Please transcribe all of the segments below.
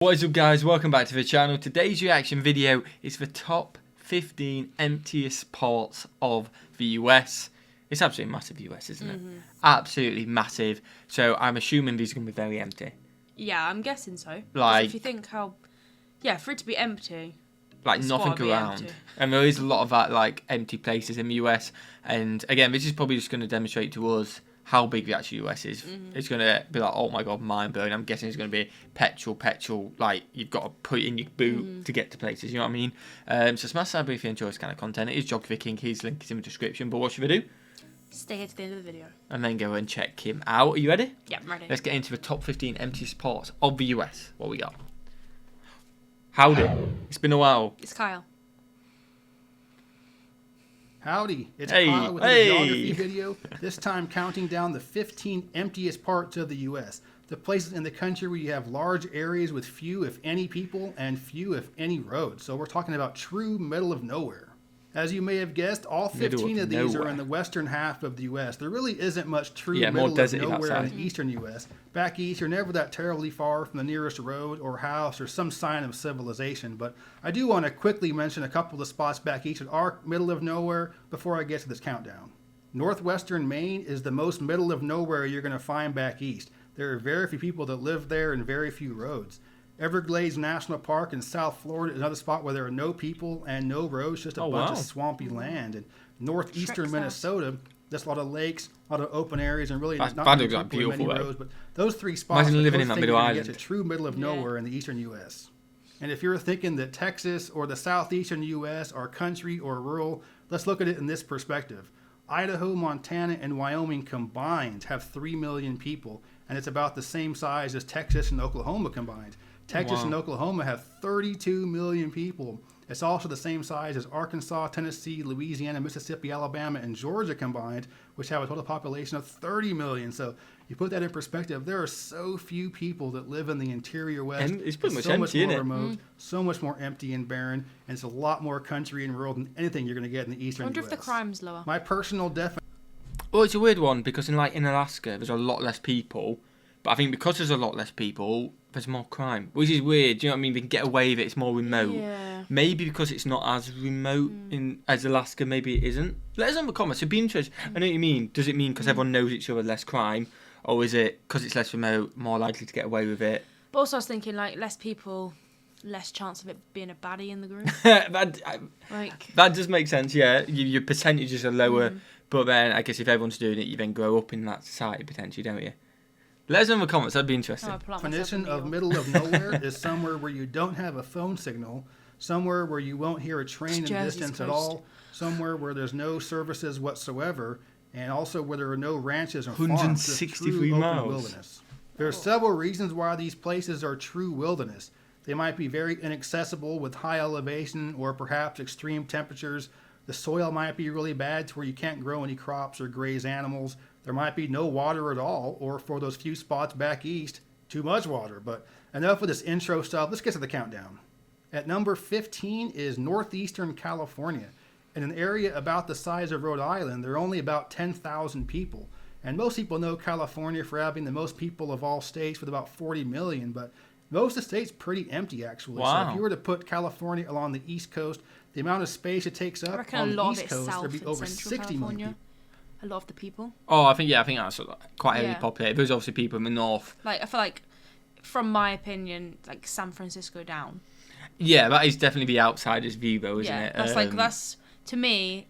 What is up, guys? Welcome back to the channel. Today's reaction video is the top 15 emptiest ports of the US. It's absolutely massive US, isn't it? Absolutely massive. So I'm assuming these are going to be very empty. Yeah, I'm guessing so. Like, if you think how, for it to be empty, like nothing around. Empty. And there is a lot of that, like empty places in the US. And again, this is probably just going to demonstrate to us how big the actual US is. It's going to be like, oh my god, mind blowing. I'm guessing it's going to be petrol, like you've got to put it in your boot to get to places, you know what I mean? So smash that if you enjoy this kind of content. It is Geography King, his link is in the description, but what should we do? Stay here to the end of the video. And then go and check him out. Are you ready? Yeah, I'm ready. Let's get into the top 15 emptiest ports of the US. What we got? Howdy. It's been a while. It's Kyle. Howdy, it's Kyle with a geography video, this time counting down the 15 emptiest parts of the U.S., the places in the country where you have large areas with few, if any, people and few, if any, roads. So we're talking about true middle of nowhere. As you may have guessed, all 15 of these are in the western half of the U.S. There really isn't much true middle of nowhere in the eastern U.S. Back east, you're never that terribly far from the nearest road or house or some sign of civilization. But I do want to quickly mention a couple of the spots back east that are middle of nowhere before I get to this countdown. Northwestern Maine is the most middle of nowhere you're going to find back east. There are very few people that live there and very few roads. Everglades National Park in South Florida is another spot where there are no people and no roads, just a bunch of swampy land. And northeastern Minnesota, there's a lot of lakes, a lot of open areas, and really not many roads. But those three spots are living in that middle island. Get to true middle of nowhere in the eastern U.S. And if you're thinking that Texas or the southeastern U.S. are country or rural, let's look at it in this perspective. Idaho, Montana, and Wyoming combined have 3 million people, and it's about the same size as Texas and Oklahoma combined. Texas and Oklahoma have 32 million people. It's also the same size as Arkansas, Tennessee, Louisiana, Mississippi, Alabama, and Georgia combined, which have a total population of 30 million. So you put that in perspective, there are so few people that live in the interior West. And it's pretty much so empty, much more remote, so much more empty and barren, and it's a lot more country and rural than anything you're going to get in the eastern U.S. I wonder if the crime's lower. My personal definition. Well, it's a weird one because in Alaska, there's a lot less people. But I think because there's a lot less people, there's more crime, which is weird. Do you know what I mean? They can get away with it. It's more remote. Yeah. Maybe because it's not as remote as Alaska, maybe it isn't. Let us know in the comments. It'd be interesting. I know what you mean. Does it mean because everyone knows each other, less crime? Or is it because it's less remote, more likely to get away with it? But also I was thinking, like, less people, less chance of it being a baddie in the group. that does make sense, yeah. Your percentages are lower. But then I guess if everyone's doing it, you then grow up in that society potentially, don't you? Let us know in the comments. That'd be interesting. Definition of middle of nowhere is somewhere where you don't have a phone signal, somewhere where you won't hear a train in distance at all, somewhere where there's no services whatsoever, and also where there are no ranches or farms. 163 miles. Wilderness. There are several reasons why these places are true wilderness. They might be very inaccessible with high elevation or perhaps extreme temperatures. The soil might be really bad to where you can't grow any crops or graze animals. There might be no water at all, or for those few spots back east, too much water. But enough of this intro stuff. Let's get to the countdown. At number 15 is northeastern California. In an area about the size of Rhode Island, there are only about 10,000 people. And most people know California for having the most people of all states with about 40 million, but most of the state's pretty empty, actually. So if you were to put California along the East Coast, the amount of space it takes up on the East Coast, there'd be over 60 million people. A lot of the people. Oh, I think that's quite heavily populated. There's obviously people in the north. Like, I feel like, from my opinion, like San Francisco down. Yeah, that is definitely the outsider's view, though, isn't it? That's to me.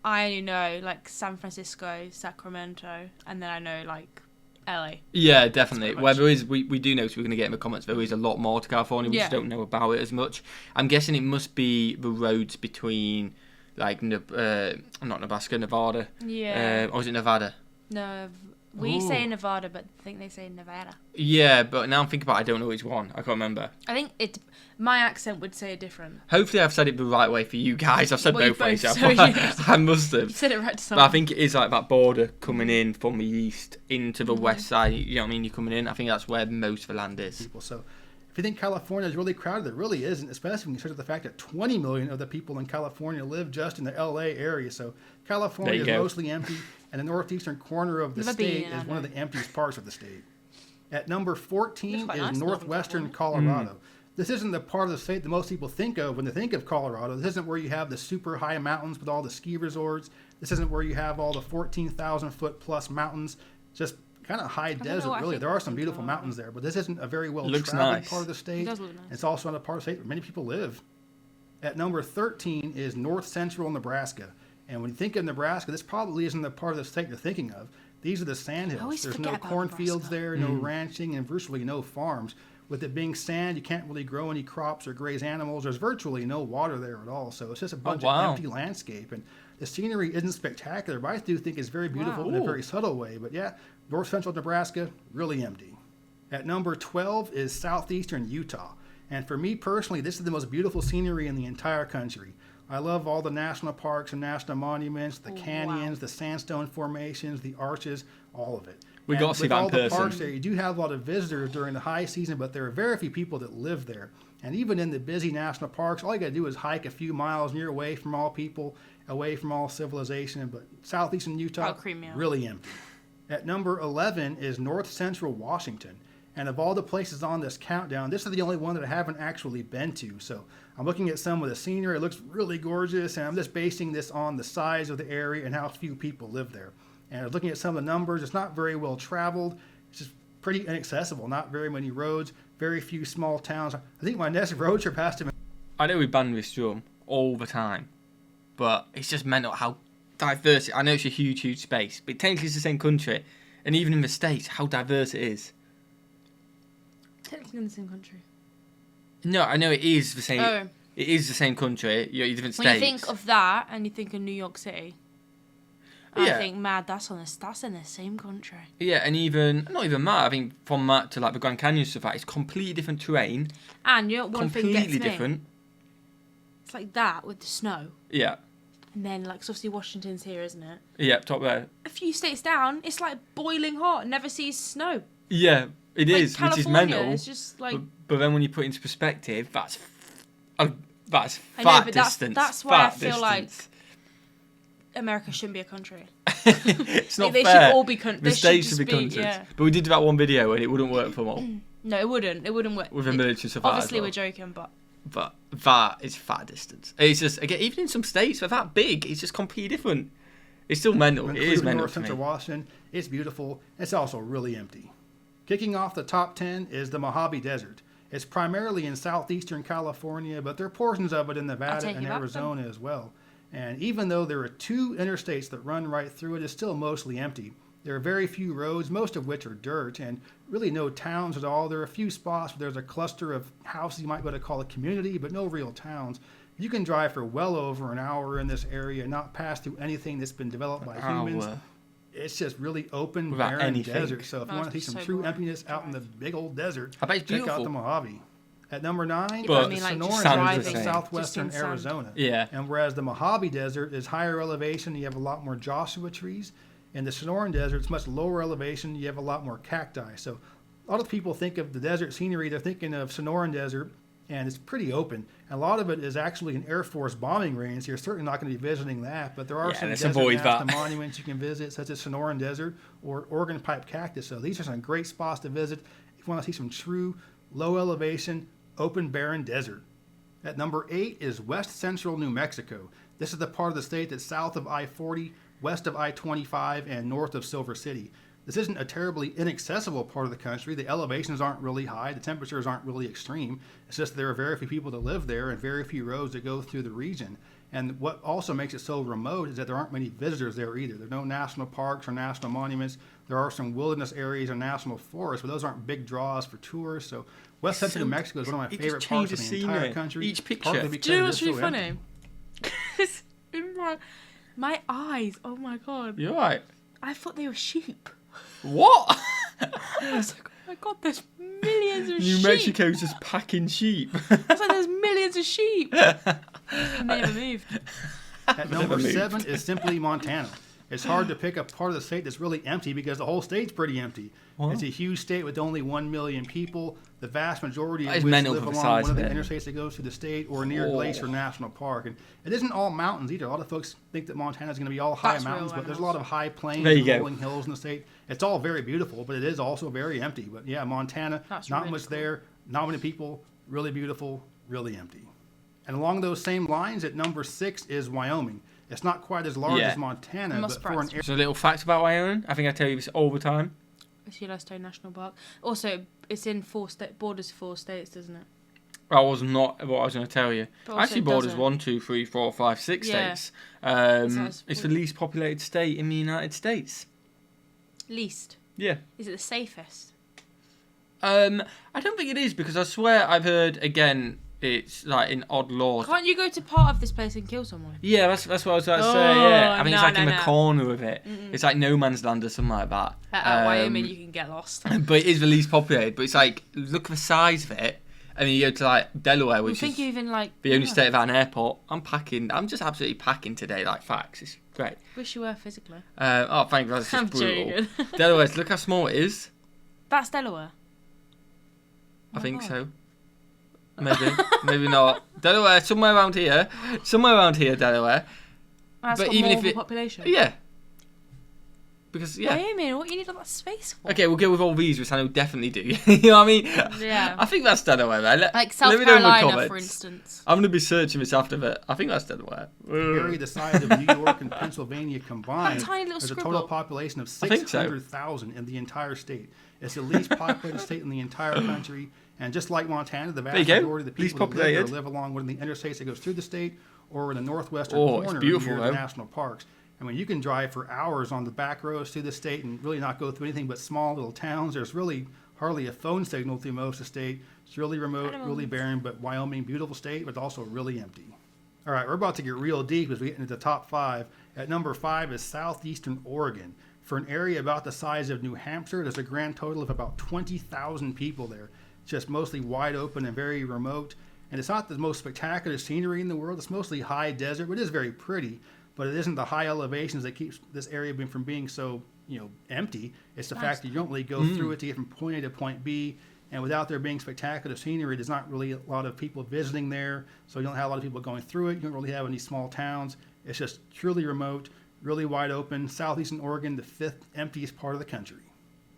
I only know like San Francisco, Sacramento, and then I know like LA. Yeah, definitely. Well, there is. We do know, so we're going to get in the comments. There is a lot more to California. We just don't know about it as much. I'm guessing it must be the roads between. Like, not Nebraska, Nevada. Yeah. Or is it Nevada? No, we say Nevada, but I think they say Nevada. Yeah, but now I'm thinking about it, I don't know which one. I can't remember. I think my accent would say it different. Hopefully I've said it the right way for you guys. I've said both ways. So I must have. You said it right to someone. But I think it is like that border coming in from the east into the west side. You know what I mean? You're coming in. I think that's where most of the land is. So if you think California is really crowded, it really isn't, especially when you consider the fact that 20 million of the people in California live just in the LA area. So California is mostly empty, and the northeastern corner of the state is one of the emptiest parts of the state. At number 14 is northwestern Colorado. This isn't the part of the state that most people think of when they think of Colorado. This isn't where you have the super high mountains with all the ski resorts. This isn't where you have all the 14,000 foot plus mountains. Just kind of high desert, really. There are some beautiful mountains there, but this isn't a very well traveled part of the state. It does look nice. It's also not a part of the state where many people live. At number 13 is north central Nebraska. And when you think of Nebraska, this probably isn't the part of the state you're thinking of. These are the sandhills. There's no cornfields there, no ranching, and virtually no farms. With it being sand, you can't really grow any crops or graze animals. There's virtually no water there at all. So it's just a bunch of empty landscape. And the scenery isn't spectacular, but I do think it's very beautiful in a very subtle way. But yeah, north central Nebraska, really empty. At number 12 is southeastern Utah. And for me personally, this is the most beautiful scenery in the entire country. I love all the national parks and national monuments, the canyons, the sandstone formations, the arches, all of it. We got to see that in person. With all the parks there, you do have a lot of visitors during the high season, but there are very few people that live there. And even in the busy national parks, all you got to do is hike a few miles, and you're away from all people, away from all civilization. But southeastern Utah, really empty. At number 11 is north central Washington. And of all the places on this countdown, this is the only one that I haven't actually been to. So I'm looking at some of the scenery. It looks really gorgeous, and I'm just basing this on the size of the area and how few people live there. And looking at some of the numbers, it's not very well traveled. It's just pretty inaccessible. Not very many roads, very few small towns. I think my next road trip has to be... I know we ban this drum all the time, but it's just mental how diverse... I know it's a huge, huge space, but technically it's the same country. And even in the States, how diverse it is. Technically in the same country. No, I know it is the same. Oh. It is the same country. You're different states. When you think of that and you think of New York City, I think, that's in the same country. Yeah, and even not even that. I think from that to like the Grand Canyon stuff, it's completely different terrain. And you know one thing gets me? Completely different. It's like that with the snow. Yeah. And then like so obviously Washington's here, isn't it? Yeah, top there. A few states down, it's like boiling hot. Never sees snow. Yeah. It like is, California, which is mental. It's just like... but then when you put it into perspective, that's fat distance. That's why I feel like America shouldn't be a country. It's not they fair. Should all be countries. The states should be countries. Yeah. But we did that one video and it wouldn't work for them all. No, it wouldn't. It wouldn't work. With the military stuff. Obviously, we're joking, but that is fat distance. It's just again, even in some states they're that big, it's just completely different. It's still mental. It is mental. North Central Washington, it's beautiful. It's also really empty. Kicking off the top 10 is the Mojave Desert. It's primarily in southeastern California, but there are portions of it in Nevada and Arizona as well. And even though there are 2 interstates that run right through it, it's still mostly empty. There are very few roads, most of which are dirt, and really no towns at all. There are a few spots where there's a cluster of houses you might be able to call a community, but no real towns. You can drive for well over an hour in this area and not pass through anything that's been developed by humans. It's just really open, barren desert. So if you want to see some true emptiness out in the big old desert, check out the Mojave. At number 9 is the Sonoran Desert in southwestern Arizona. Yeah. And whereas the Mojave Desert is higher elevation, you have a lot more Joshua trees. In the Sonoran Desert, it's much lower elevation, you have a lot more cacti. So a lot of people think of the desert scenery, they're thinking of Sonoran Desert, and it's pretty open. And a lot of it is actually an Air Force bombing range. You're certainly not going to be visiting that, but there are some desert national monuments you can visit, such as Sonoran Desert or Oregon Pipe Cactus. So these are some great spots to visit if you want to see some true low elevation, open, barren desert. At number 8 is west central New Mexico. This is the part of the state that's south of I-40, west of I-25, and north of Silver City. This isn't a terribly inaccessible part of the country. The elevations aren't really high. The temperatures aren't really extreme. It's just there are very few people that live there and very few roads that go through the region. And what also makes it so remote is that there aren't many visitors there either. There are no national parks or national monuments. There are some wilderness areas and national forests, but those aren't big draws for tourists. So west central New Mexico is one of my favorite parts of the entire country. Each picture. Do you know what's really funny? In my eyes, oh my God. You're right. I thought they were sheep. What? I was like, oh my God, there's millions of sheep. New Mexico's just packing sheep. I was like, there's millions of sheep. And they never moved. At number 7 is simply Montana. It's hard to pick a part of the state that's really empty because the whole state's pretty empty. What? It's a huge state with only 1 million people. The vast majority of which live along one of the interstates that goes through the state or near Glacier National Park. And it isn't all mountains either. A lot of folks think that Montana is going to be all high mountains, but there's a lot of high plains and rolling hills in the state. It's all very beautiful, but it is also very empty. But yeah, Montana, not much there, not many people, really beautiful, really empty. And along those same lines, at number 6 is Wyoming. It's not quite as large as Montana, but for an area... So a little fact about Wyoming. I think I tell you this all the time. It's Yellowstone National Park. Also, it's in borders 4 states, doesn't it? That was not what I was going to tell you. Actually, borders 1, 2, 3, 4, 5, 6 states. It's the least populated state in the United States. Least? Yeah. Is it the safest? I don't think it is, because I swear I've heard, again... It's like in odd laws. Can't you go to part of this place and kill someone? Yeah, that's what I was about to say. Yeah, I mean it's like in the corner of it. It's like no man's land or something like that. At Wyoming, you can get lost. But it is the least populated. But it's like look at the size of it. I mean, you go to like Delaware, which is even like the only state without an airport. I'm just absolutely packing today. Like facts, it's great. Wish you were physically. Thank you. That's just brutal. Delaware, look how small it is. That's Delaware. I think so. Maybe not. Delaware, somewhere around here, Delaware. That's got even more of a population. Yeah. Because Wyoming, what you need all that space for? Okay, we'll go with all these, which I know definitely do. You know what I mean? Yeah. I think that's Delaware. Right? Like South Carolina, for instance. I'm gonna be searching this after, but I think that's Delaware. Area the size of New York and Pennsylvania combined. There's a total population of 600,000 in the entire state. It's the least populated state in the entire country. And just like Montana, the vast majority of the people who live there live along one of the interstates that goes through the state or in the northwestern corner near the national parks. I mean, you can drive for hours on the back roads through the state and really not go through anything but small little towns. There's really hardly a phone signal through most of the state. It's really remote, really barren, but Wyoming, beautiful state, but also really empty. All right, we're about to get real deep as we get into the top 5. At number 5 is southeastern Oregon. For an area about the size of New Hampshire, there's a grand total of about 20,000 people there. Just mostly wide open and very remote. And it's not the most spectacular scenery in the world. It's mostly high desert, but it is very pretty. But it isn't the high elevations that keeps this area from being so, empty. It's the fact that you don't really go through it to get from point A to point B. And without there being spectacular scenery, there's not really a lot of people visiting there. So you don't have a lot of people going through it. You don't really have any small towns. It's just truly remote, really wide open. Southeastern Oregon, the 5th emptiest part of the country.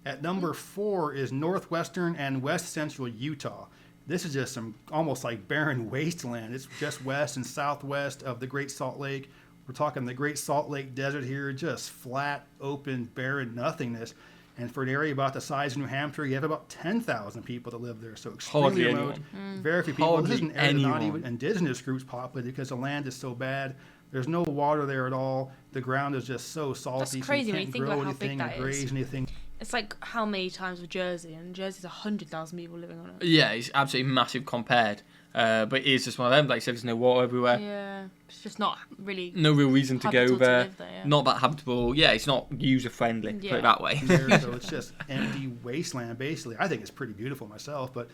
At number 4 is northwestern and west central Utah. This is just some almost like barren wasteland. It's just west and southwest of the Great Salt Lake. We're talking the Great Salt Lake Desert here, just flat, open, barren nothingness. And for an area about the size of New Hampshire, you have about 10,000 people that live there. So extremely remote, very few people. This is an area that not even indigenous groups populated because the land is so bad. There's no water there at all. The ground is just so salty. That's crazy so when you think about how big that is. Graze anything. It's like how many times with Jersey, and Jersey's 100,000 people living on it. Yeah, it's absolutely massive compared. But it is just one of them. Like you said, there's no water everywhere. Yeah, it's just not really. No real reason to go there. To live there, yeah. Not that habitable. Yeah, it's not user friendly. Put it that way. So it's just empty wasteland, basically. I think it's pretty beautiful myself, but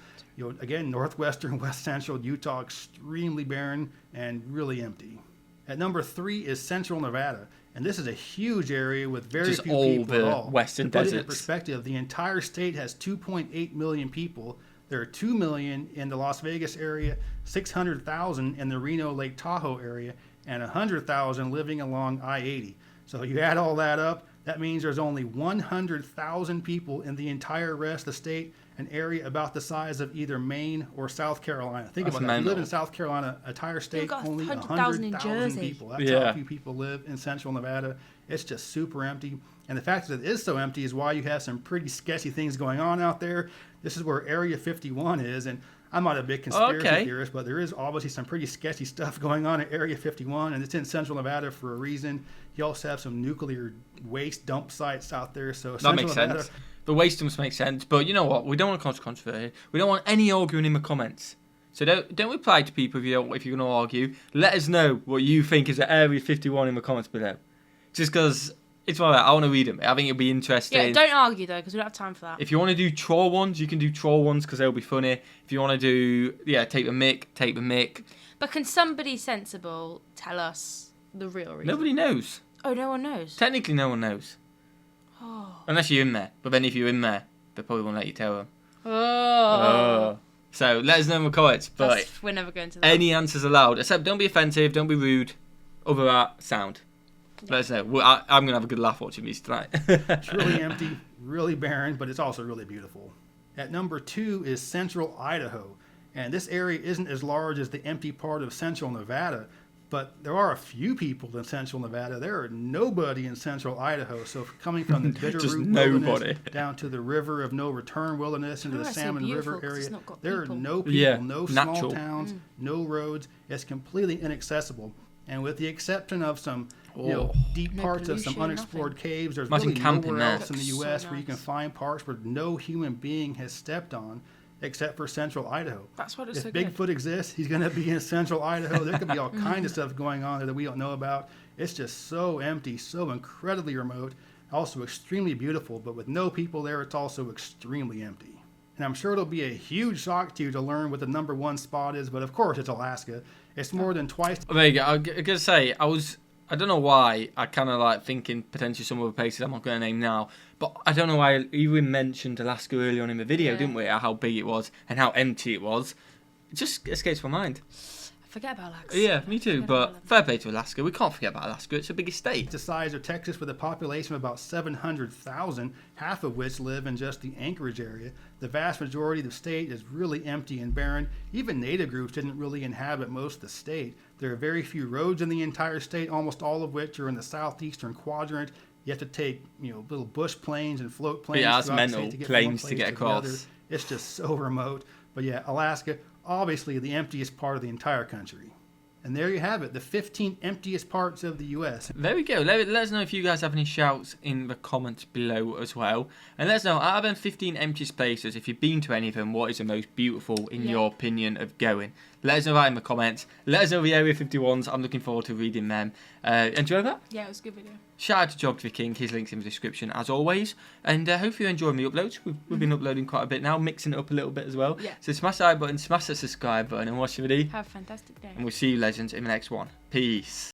again, northwestern, west central Utah, extremely barren and really empty. At number 3 is central Nevada. And this is a huge area with very few people at all. Western deserts. To put it in perspective, the entire state has 2.8 million people. There are 2 million in the Las Vegas area, 600,000 in the Reno Lake Tahoe area, and 100,000 living along I-80. So you add all that up, that means there's only 100,000 people in the entire rest of the state, an area about the size of either Maine or South Carolina. Think about that. If you live in South Carolina, entire state, only 100,000 people. That's how few people live in central Nevada. It's just super empty. And the fact that it is so empty is why you have some pretty sketchy things going on out there. This is where Area 51 is, and I'm not a big conspiracy theorist, but there is obviously some pretty sketchy stuff going on at Area 51, and it's in central Nevada for a reason. You also have some nuclear waste dump sites out there. So that makes sense. The waste dumps make sense, but you know what? We don't want to cause controversy. We don't want any arguing in the comments. So don't reply to people if you're going to argue. Let us know what you think is at Area 51 in the comments below. Just because it's all right. I want to read them. I think it'll be interesting. Yeah, don't argue though, because we don't have time for that. If you want to do troll ones, you can do troll ones because they'll be funny. If you want to do, take the mic. But can somebody sensible tell us the real reason? Nobody knows. Oh, no one knows? Technically, no one knows. Oh. Unless you're in there. But then if you're in there, they probably won't let you tell them. Oh. So let us know in the comments. But we're never going to that. Any answers allowed. Except don't be offensive, don't be rude. Other than that, sound. Yeah. Let us know. I'm going to have a good laugh watching these tonight. It's really empty, really barren, but it's also really beautiful. At number 2 is Central Idaho. And this area isn't as large as the empty part of Central Nevada, but there are a few people in Central Nevada. There are nobody in Central Idaho. So coming from the Bitterroot Wilderness down to the River of No Return Wilderness into the Salmon River area, there are no people, no small towns, no roads. It's completely inaccessible. And with the exception of some deep parts of some unexplored caves, there's really nowhere else in the U.S. where you can find parts where no human being has stepped on, except for Central Idaho. That's what it's so good. If Bigfoot exists, he's going to be in Central Idaho. There could be all kinds of stuff going on there that we don't know about. It's just so empty, so incredibly remote, also extremely beautiful, but with no people there, it's also extremely empty. And I'm sure it'll be a huge shock to you to learn what the number 1 spot is, but of course it's Alaska. It's more than twice. There you go. I'm going to say, I don't know why, I kind of like thinking potentially some other places I'm not going to name now, but I don't know why we mentioned Alaska early on in the video, didn't we? How big it was and how empty it was. It just escapes my mind. I forget about Alaska. Yeah, me too, but fair play to Alaska. We can't forget about Alaska. It's the biggest state. It's the size of Texas with a population of about 700,000, half of which live in just the Anchorage area. The vast majority of the state is really empty and barren. Even native groups didn't really inhabit most of the state. There are very few roads in the entire state, almost all of which are in the southeastern quadrant. You have to take, little bush planes and float planes. Yeah, that's mental. Planes to get across. It's just so remote. But yeah, Alaska, obviously the emptiest part of the entire country. And there you have it, the 15 emptiest parts of the U.S. There we go. Let us know if you guys have any shouts in the comments below as well. And let us know, out of them 15 emptiest places, if you've been to any of them, what is the most beautiful, in your opinion, of going? Let us know that in the comments. Let us know the Area 51s. I'm looking forward to reading them. Enjoy that? Yeah, it was a good video. Shout out to Geography King. His link's in the description, as always. And hopefully you're enjoying the uploads. We've been uploading quite a bit now, mixing it up a little bit as well. Yeah. So smash that like button, smash that subscribe button, and watch the video. Have a fantastic day. And we'll see you, legends, in the next one. Peace.